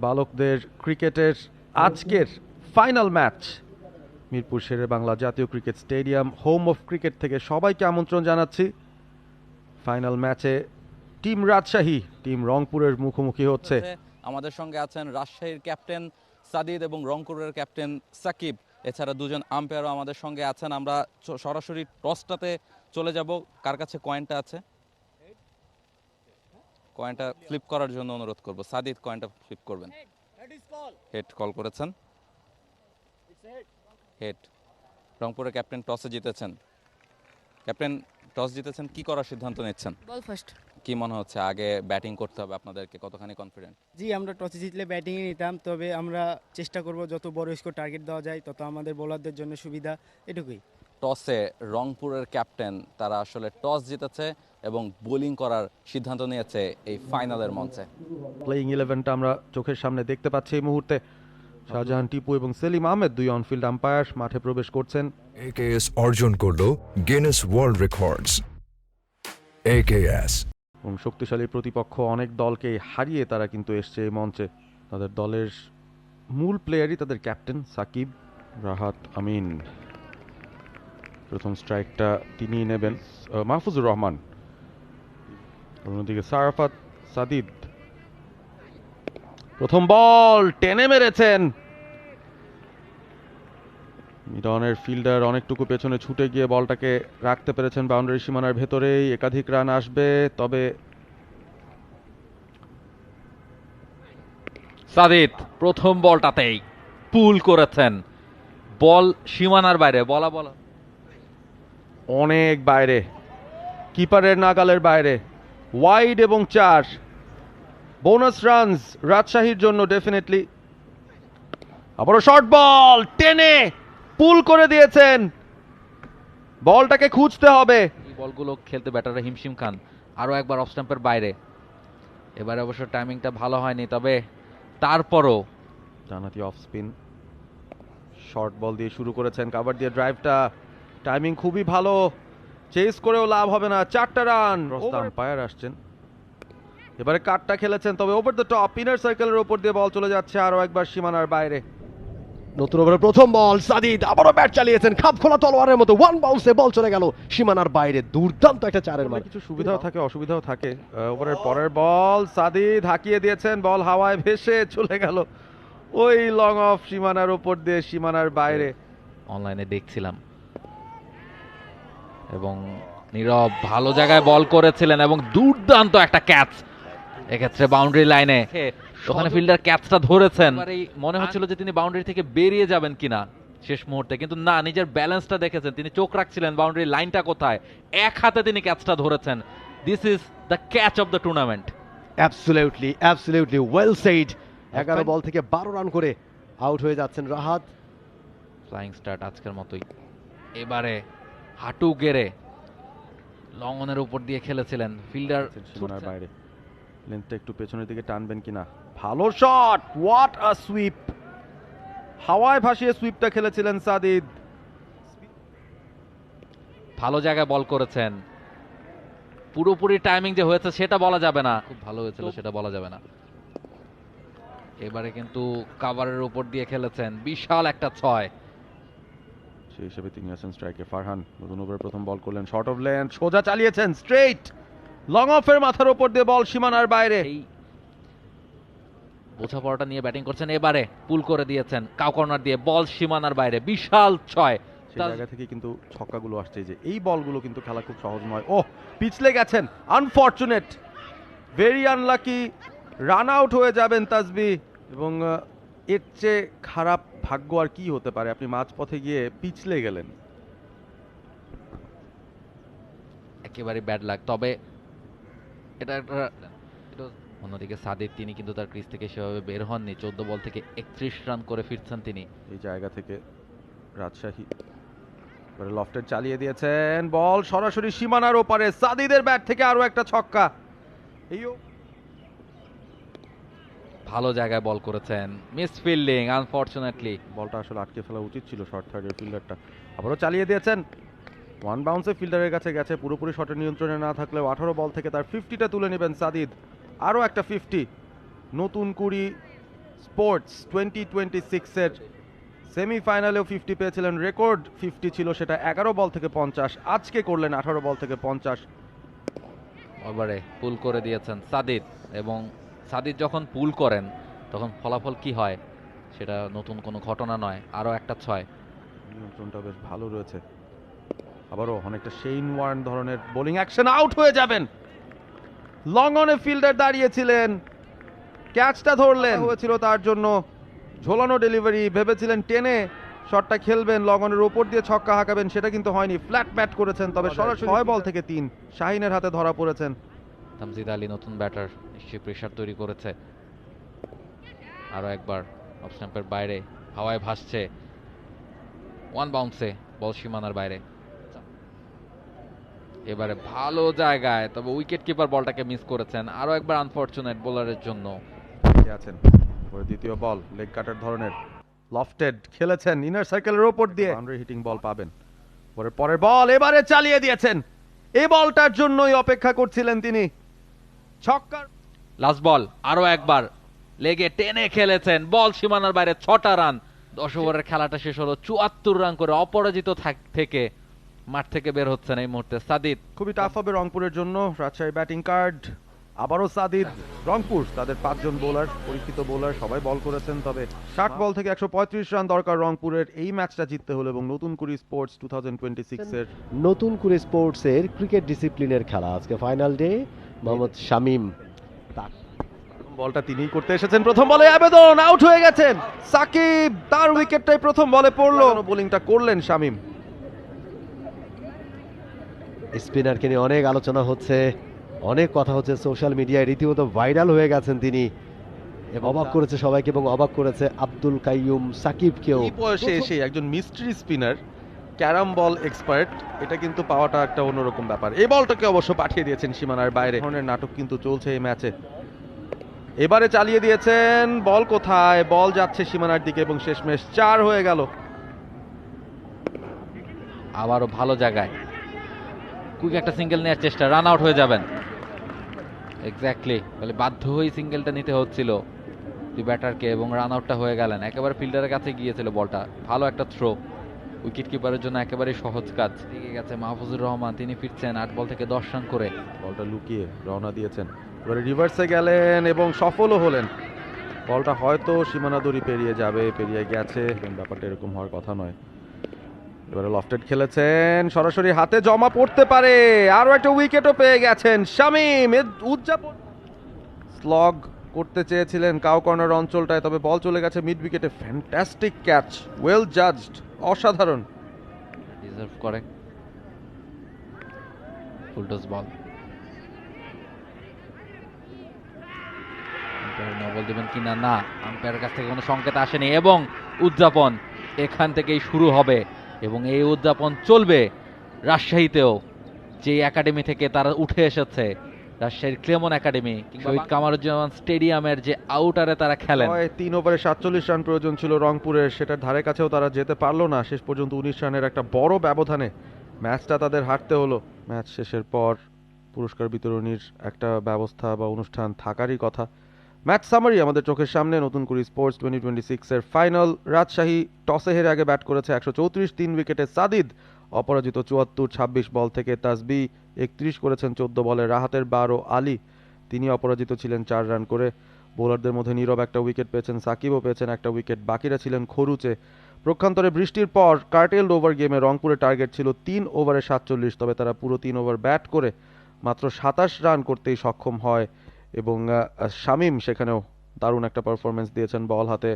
বালকদের ক্রিকেটের আজকের ফাইনাল ম্যাচ মিরপুর শেরে বাংলা জাতীয় cricket stadium home of cricket থেকে সবাইকে আমন্ত্রণ জানাচ্ছি। ফাইনাল ম্যাচে টিম রাজশাহী টিম রংপুরের মুখোমুখি হচ্ছে। আমাদের সঙ্গে আছেন রাজশাহীর ক্যাপ্টেন সাদিদ এবং রংপুরের ক্যাপ্টেন সাকিব, এছাড়া দুজন আম্পায়ারও আমাদের সঙ্গে আছেন। আমরা সরাসরি টসটাতে চলে যাব। কার কাছে কয়েনটা আছে, কয়েনটা ফ্লিপ করার জন্য অনুরোধ করব। সাদিদ কয়েনটা ফ্লিপ করবেন। হেড কল করেছেন, হেড। রংপুরের ক্যাপ্টেন টসে জিতেছেন। ক্যাপ্টেন টস জিতেছেন, কি করার সিদ্ধান্ত নিচ্ছেন? বল ফার্স্ট। কি মনে হচ্ছে আগে ব্যাটিং করতে হবে আপনাদেরকে, কতখানি কনফিডেন্ট? জি, আমরা টসে জিতলে ব্যাটিংয়ে নিতাম, তবে আমরা চেষ্টা করব যত বড় স্কোর টার্গেট দেওয়া যায় তত আমাদের বোলারদের জন্য সুবিধা, এটুকুই। টসে রংপুরের ক্যাপ্টেন তারা আসলে টস জিতেছে এবং বোলিং করার সিদ্ধান্ত নিয়েছে এই ফাইনালের মঞ্চে। প্লেইং 11টা আমরা চোখের সামনে দেখতে পাচ্ছি এই মুহূর্তে। শাহজাহান টিপু এবং সেলিম আহমেদ দুই অনফিল্ড আম্পায়ার মাঠে প্রবেশ করছেন। একেএস অর্জন করলো গিনেস ওয়ার্ল্ড রেকর্ডস। একেএস এবং শক্তিশালী প্রতিপক্ষ অনেক দলকে হারিয়ে তারা কিন্তু এসছে এই মঞ্চে। তাদের দলের মূল প্লেয়ারই তাদের ক্যাপ্টেন সাকিব, রাহাত আমিন। প্রথম স্ট্রাইকটা তিনি নেবেন, মাহফুজুর রহমান। অন্যদিকে সারাফাত সাদিদ প্রথম বল টেনে মেরেছেন। মিডনের ফিল্ডার অনেকটুকু পেছনে ছুটে গিয়ে বলটাকে রাখতে পেরেছেন বাউন্ডারি সীমানার ভেতরেই। একাধিক রান আসবে, তবে সাদিদ প্রথম বলটাতেই পুল করেছেন, বল সীমানার বাইরে, বলা অনেক বাইরে, কিপারের নাগালের বাইরে, ওয়াইড এবং 4 বোনাস রানস রাজশাহীর জন্য ডেফিনেটলি। আবারও শর্ট বল টেনে পুল করে দিয়েছেন, বলটাকে খুঁজতে হবে। এই বলগুলো খেলতে ব্যাটাররা হিমশিম খান। আরও একবার অফ স্টাম্পের বাইরে, এবারে অবশ্য টাইমিংটা ভালো হয়নি, তবে তারপরও ডানহাতি অফ স্পিন শর্ট বল দিয়ে শুরু করেছেন, কাভার দিয়ে ড্রাইভটা, টাইমিং খুবই ভালো, চেস করেও লাভ হবে না। 4টা রান। আম্পায়ার আসছেন, এবারে কাটটা খেলেছেন, তবে ওভার দ্য টপ ইনার সার্কেলের উপর দিয়ে বল চলে যাচ্ছে আরো একবার সীমানার বাইরে। নতুন ওভারের প্রথম বল, সাদিদ আবারও ব্যাট চালিয়েছেন, খাপ খোলা তলোয়ারের মতো ওয়ান বাউন্সে বল চলে গেল সীমানার বাইরে। দুর্দান্ত একটা চারের মার। কিছু সুবিধাও থাকে অসুবিধাও থাকে। ওভারের পরের বল সাদিদ হাঁকিয়ে দিয়েছেন, বল হাওয়ায় ভেসে চলে গেল ওই লং অফ সীমানার উপর দিয়ে সীমানার বাইরে। অনলাইনে দেখছিলাম এবং নীরব ভালো জায়গায় বল করেছিলেন এবং দুর্দান্ত একটা ক্যাচ, এক্ষেত্রে বাউন্ডারি লাইনে। ওখানে ফিল্ডার ক্যাচটা ধরেছেন, মনে হচ্ছিল যে তিনি বাউন্ডারি থেকে বেরিয়ে যাবেন কিনা শেষ মুহূর্তে, কিন্তু না, নিজের ব্যালেন্সটা দেখেছেন, তিনি চোখ রাখছিলেন বাউন্ডারি লাইনটা কোথায়, এক হাতে তিনি ক্যাচটা ধরেছেন। This is the catch of the tournament. Absolutely well said. 11 বল থেকে 12 রান করে আউট হয়ে যাচ্ছেন রাহাত। ফ্লাইং স্টার্ট আজকের মতোই। এবারে হাঁটু গেড়ে লং অনের উপর দিয়ে খেলেছিলেন, ফিল্ডার সীমানার বাইরে, লেন্থটা একটু পেছনের দিকে টানবেন কিনা। ভালো শট, হোয়াট আ সুইপ, হাওয়ায় ভাসিয়ে সুইপটা খেলেছিলেন সাদিদ। ভালো জায়গায় বল করেছেন, পুরোপুরি টাইমিং যে হয়েছে সেটা বলা যাবে না, খুব ভালো হয়েছিল সেটা বলা যাবে না। এবারে কিন্তু কাভারের উপর দিয়ে খেলেছেন, বিশাল একটা 6। সেই হিসেবে তিনি আছেন স্ট্রাইকে। ফারহান নতুন ওভারে প্রথম বল করলেন, শর্ট অফ লেন্থ সোজা চালিয়েছেন, স্ট্রেইট লং অফের মাথার উপর দিয়ে বল সীমানার বাইরে। এই বোঝাপড়াটা নিয়ে ব্যাটিং করছেন, এবারে পুল করে দিয়েছেন কাউ কর্নার দিয়ে, বল সীমানার বাইরে, বিশাল 6। সেই জায়গা থেকে কিন্তু ছক্কাগুলো আসছে, যে এই বলগুলো কিন্তু খেলা খুব সহজ নয়। ও পিছলে গেছেন, unfortunate, very unlucky, run out হয়ে যাবেন তাসবি। এবং এর চেয়ে খারাপ ভাগ্য আর কি হতে পারে, আপনি মাঝপথে গিয়ে পিছলে গেলেন। একেবারে ব্যাড লাক, তবে এটা অন্যদিকে সাদিদ, তিনি কিন্তু তার ক্রিজ থেকে সেভাবে বের হননি। 14 বল থেকে 31 রান করে ফিরছেন তিনি। এই জায়গা থেকে রাজশাহী লফটেড চালিয়ে দিয়েছেন, বল সরাসরি সীমানার ওপারে, সাদিদের ব্যাট থেকে আরো একটা ছক্কা। এইও ভালো জায়গায় বল করেছেন, মিস ফিল্ডিং আনফরচুনেটলি। বলটা আসলে আটকে ফেলা উচিত ছিল শর্ট থার্ডের ফিল্ডারটা। আবারও চালিয়ে দিয়েছেন, ওয়ান বাউন্সে ফিল্ডারের কাছে গেছে, পুরোপুরি শটের নিয়ন্ত্রণে না থাকলেও 18 বল থেকে তার 50টা তুলে নেবেন সাদিদ। আরও একটা 50, নতুন 20, স্পোর্টস 2026-এর সেমিফাইনালেও 50 পেয়েছিলেন, রেকর্ড 50 ছিল সেটা 11 বল থেকে 50, আজকে করলেন 18 বল থেকে 50। ওভারে পুল করে দিয়েছেন সাদিদ, এবং সাদিদ যখন পুল করেন তখন ফলাফল কি হয় সেটা নতুন কোনো ঘটনা নয়, আরও একটা 6। নিয়ন্ত্রণটা বেশ ভালো রয়েছে, আবারও অনেকটা শেইন ওয়ার্ন ধরনের বোলিং অ্যাকশন, আউট হয়ে যাবেন। লং অনে ফিল্ডার দাঁড়িয়েছিলেন, ক্যাচটা ধরলেন, হয়েছিল তার জন্য ঝোলানো ডেলিভারি, ভেবেছিলেন টেনে শটটা খেলবেন, লং অনের ওপর দিয়ে ছক্কা হাঁকাবেন, সেটা কিন্তু হয়নি, ফ্ল্যাট ব্যাট করেছেন, তবে সরাসরি 6 বল থেকে 3 শাহিনের হাতে ধরা পড়েছেন। তামজিদ আলী নতুন ব্যাটার, নিশ্চয়ই প্রেশার তৈরি করেছে। আরও একবার অফ স্ট্যাম্পের বাইরে, হাওয়ায় ভাসছে, 1 বাউন্সে বল সীমানার বাইরে। এবারে ভালো জায়গায়, তবে উইকেট কিপার বলটাকে মিস করেছেন। আরও একবার আনফরচুনেট বোলারের জন্য। আছেন পরে দ্বিতীয় বল লেগ কাটার ধরনের, লফটেড খেলেছেন ইনার সার্কেলের ওপর দিয়ে, বাউন্ডারি হিটিং বল পাবেন। পরের বল এবারে চালিয়ে দিয়েছেন, এই বলটার জন্যই অপেক্ষা করছিলেন তিনি, ছক্কার। লাস্ট বল আরও একবার লেগে টেনে খেলেছেন, বল সীমানার বাইরে, 6টা রান। 10 ওভারের খেলাটা শেষ হলো 74 রান করে, অপরাজিত থেকে মাঠ থেকে বের হচ্ছেন এই মুহূর্তে সাদিদ। খুবই টাফ হবে রংপুরের জন্য, রাজশাহী ব্যাটিং কার্ড, আবারও সাদিদ। রংপুর তাদের 5 জন বোলার, পরীক্ষিত বোলার, সবাই বল করেছেন, তবে 60 বল থেকে 135 রান দরকার রংপুরের এই ম্যাচটা জিততে হলো, এবং নতুন কুড়ি স্পোর্টস 2026-এর নতুন করে স্পোর্টসের ক্রিকেট ডিসিপ্লিনের খেলা, আজকে ফাইনাল ডে। মোহাম্মদ শামীম বলটা তিনিই করতে এসেছেন, প্রথম বলে আবেদন, আউট হয়ে গেছেন সাকিব, তার উইকেটটাই প্রথম বলে পড়লো, বোলিংটা করলেন শামীম। স্পিনারকে নিয়ে অনেক আলোচনা হচ্ছে, অনেক কথা হচ্ছে সোশ্যাল মিডিয়ায়, রীতিমতো ভাইরাল হয়ে গেছেন তিনি, অবাক করেছে সবাইকে এবং অবাক করেছে আব্দুল কাইয়ুম সাকিবকেও। এই বয়সে এসে একজন মিস্ট্রি স্পিনার, ক্যারাম বল এক্সপার্ট, এটা কিন্তু পাওয়াটা একটা অন্যরকম ব্যাপার। এই বলটাকে অবশ্য পাঠিয়ে দিয়েছেন সীমানার বাইরে, ধরনের নাটক কিন্তু চলছে এই ম্যাচে। এবারে চালিয়ে দিয়েছেন, বল কোথায়, বল যাচ্ছে সীমানার দিকে, এবং শেষমেশ 4 হয়ে গেল। আবারও ভালো জায়গায় কুইক একটা সিঙ্গেল নেওয়ার চেষ্টা, রান আউট হয়ে যাবেন। এক্স্যাক্টলি, বলে বাধ্য হয়ে সিঙ্গেলটা নিতে হচ্ছিল দুই ব্যাটারকে, এবং রান আউটটা হয়ে গেলেন। একেবারে ফিল্ডারের কাছে গিয়েছিল বলটা, ভালো একটা থ্রো, উইকেট কিপারের জন্য একেবারেই সহজ কাজ। এগিয়ে গেছে মাহফুজুর রহমান, তিনি ফিরছেন 8 বল থেকে 10 রান করে। বলটা লুকিয়ে রওনা দিয়েছেন, এবারে রিভার্সে গেলেন এবং সফলও হলেন। বলটা হয়তো সীমানা দড়ি পেরিয়ে যাবে, পেরিয়ে গেছে, ব্যাপারটা এরকম হওয়ার কথা নয়। এবারে লফটেড খেলেছেন, সরাসরি হাতে জমা পড়তে পারে, আরো একটা উইকেটও পেয়ে গেছেন শামীম। উদযাপন স্লগ করতে চেয়েছিলেন কাউ কর্নার অঞ্চলটায়, তবে বল চলে গেছে মিড উইকেটে। ফ্যান্টাস্টিক ক্যাচ, ওয়েল জাজড, অসাধারণ। ডিজার্ভ করে ফুলটস বল, বল দিবেন কিনা, না, আম্পায়ারের কাছ থেকে কোনো সংকেত আসেনি, এবং উদযাপন এখান থেকেই শুরু হবে, এবং এই উদযাপন চলবে রাজশাহীতেও, যে একাডেমি থেকে তারা উঠে এসেছে, রাজশাহীর ক্লেমন একাডেমি, শহীদ কামারুজ্জামান স্টেডিয়ামের যে আউটারে তারা খেলেন। 3 ওভারে 47 রান প্রয়োজন ছিল রংপুরের, সেটার ধারে কাছেও তারা যেতে পারলো না, শেষ পর্যন্ত 19 রানের একটা বড় ব্যবধানে ম্যাচটা তাদের হারতে হলো। ম্যাচ শেষের পর পুরস্কার বিতরণীর একটা ব্যবস্থা বা অনুষ্ঠান থাকারই কথা। ম্যাচ সামারি আমাদের চোখের সামনে, নতুন কুড়ি স্পোর্টস 2026-এর ফাইনাল। রাজশাহী টসে হেরে আগে ব্যাট করেছে, 134, 3 উইকেটে সাদিদ, অপরাজিত 74, 26 বল থেকে তাসবি 31 করেছেন 14 বলে, রাহাতের 12, আলী তিনি অপরাজিত ছিলেন 4 রান করে। বোলারদের মধ্যে নীরব একটা উইকেট পেয়েছেন, সাকিবও পেয়েছেন একটা উইকেট, বাকিরা ছিলেন খরুচে। প্রক্ষান্তরে বৃষ্টির পর কার্টেলড ওভার গেমে রংপুরের টার্গেট ছিল 3 ওভারে 47, তবে তারা পুরো 3 ওভার ব্যাট করে মাত্র 27 রান করতেই সক্ষম হয়, এবং শামীম সেখানেও দারুণ একটা পারফরমেন্স দিয়েছেন বল হাতে।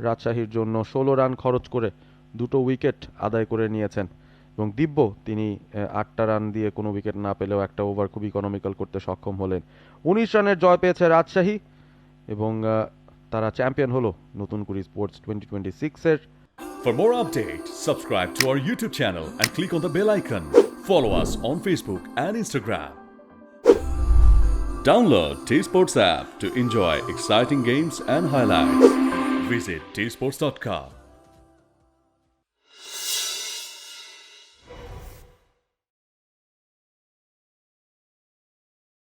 রাজশাহীর জন্য 16 রান খরচ করে 2টো উইকেট আদায় করে নিয়েছেন, এবং দিব্য তিনি 8টা রান দিয়ে কোনো উইকেট না পেলেও একটা ওভার খুব ইকোনমিক্যাল করতে সক্ষম হলেন। 19 রানের জয় পেয়েছে রাজশাহী, এবং তারা চ্যাম্পিয়ন হলো নতুন কুড়ি sports 2026-এর। For more updates, subscribe to our YouTube channel and click on the bell icon. Follow us on Facebook and Instagram. Download T-Sports app to enjoy exciting games and highlights. Visit tsports.com.